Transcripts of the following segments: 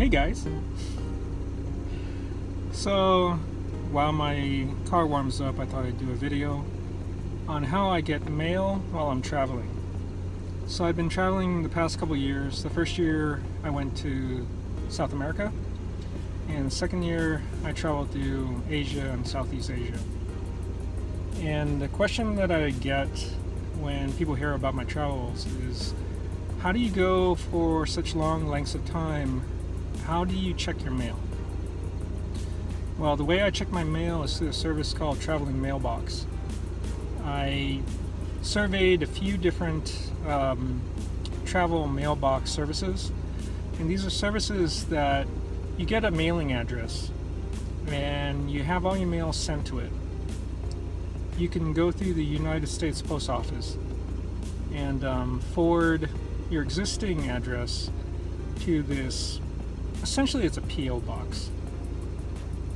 Hey guys! So, while my car warms up, I thought I'd do a video on how I get mail while I'm traveling. So I've been traveling the past couple years. The first year I went to South America, and the second year I traveled to Asia and Southeast Asia. And the question that I get when people hear about my travels is, how do you go for such long lengths of time? How do you check your mail? Well, the way I check my mail is through a service called Traveling Mailbox. I surveyed a few different travel mailbox services, and these are services that you get a mailing address and you have all your mail sent to it. You can go through the United States Post Office and forward your existing address to this. Essentially, it's a P.O. box.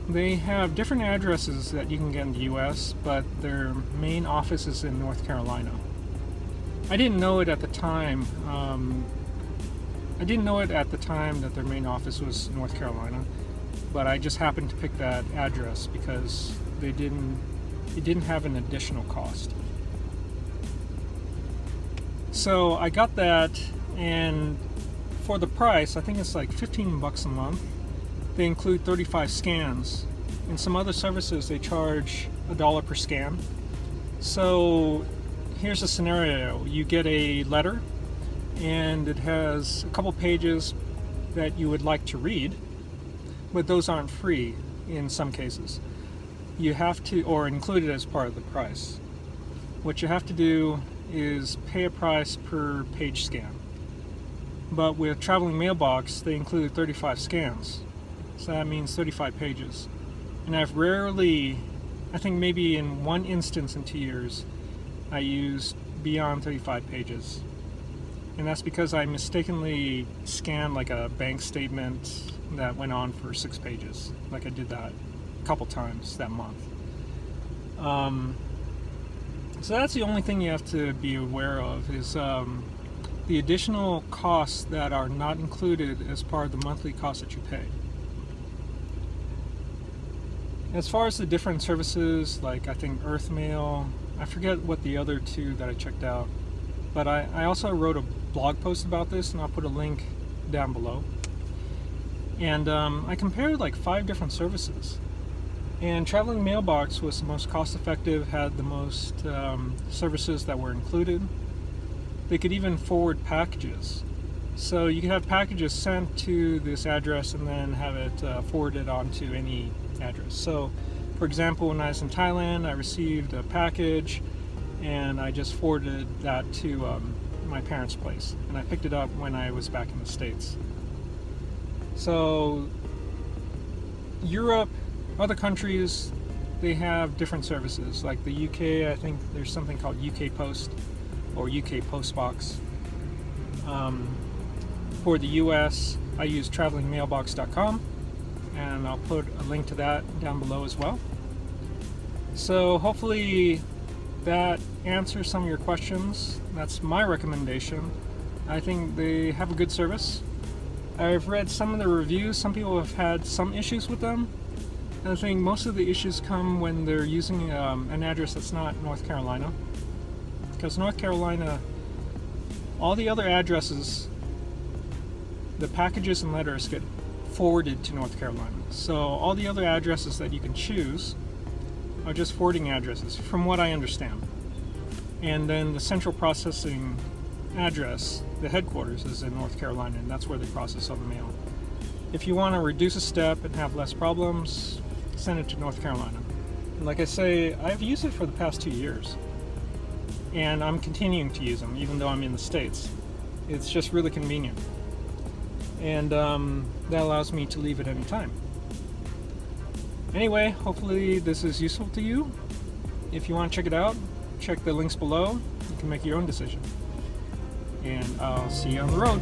They have different addresses that you can get in the U.S., but their main office is in North Carolina. I didn't know it at the time. That their main office was North Carolina, but I just happened to pick that address because it didn't have an additional cost. So I got that, and for the price, I think it's like 15 bucks a month. They include 35 scans. In some other services, they charge $1 per scan. So here's a scenario. You get a letter, and it has a couple pages that you would like to read, but those aren't free in some cases. You have to, or included as part of the price. What you have to do is pay a price per page scan. But with Traveling Mailbox, they include 35 scans. So that means 35 pages. And I've rarely, I think maybe in one instance in 2 years, I used beyond 35 pages. And that's because I mistakenly scanned like a bank statement that went on for 6 pages. Like I did that a couple times that month. So that's the only thing you have to be aware of is the additional costs that are not included as part of the monthly cost that you pay. As far as the different services, like I think Earthmail, I forget what the other two that I checked out, but I also wrote a blog post about this, and I'll put a link down below. And I compared like 5 different services. And Traveling Mailbox was the most cost-effective, had the most services that were included. They could even forward packages. So you could have packages sent to this address and then have it forwarded onto any address. So, for example, when I was in Thailand, I received a package and I just forwarded that to my parents' place. And I picked it up when I was back in the States. So, Europe, other countries, they have different services. Like the UK, I think there's something called UK Post or UK Postbox. For the US, I use travelingmailbox.com, and I'll put a link to that down below as well. So hopefully that answers some of your questions. That's my recommendation. I think they have a good service. I've read some of the reviews. Some people have had some issues with them. I think most of the issues come when they're using an address that's not North Carolina. Because North Carolina, all the other addresses, the packages and letters get forwarded to North Carolina. So all the other addresses that you can choose are just forwarding addresses, from what I understand. And then the central processing address, the headquarters, is in North Carolina, and that's where they process all the mail. If you want to reduce a step and have less problems, send it to North Carolina. Like I say, I've used it for the past 2 years. And I'm continuing to use them, even though I'm in the States. It's just really convenient. And that allows me to leave at any time. Anyway, hopefully this is useful to you. If you want to check it out, check the links below. You can make your own decision. And I'll see you on the road.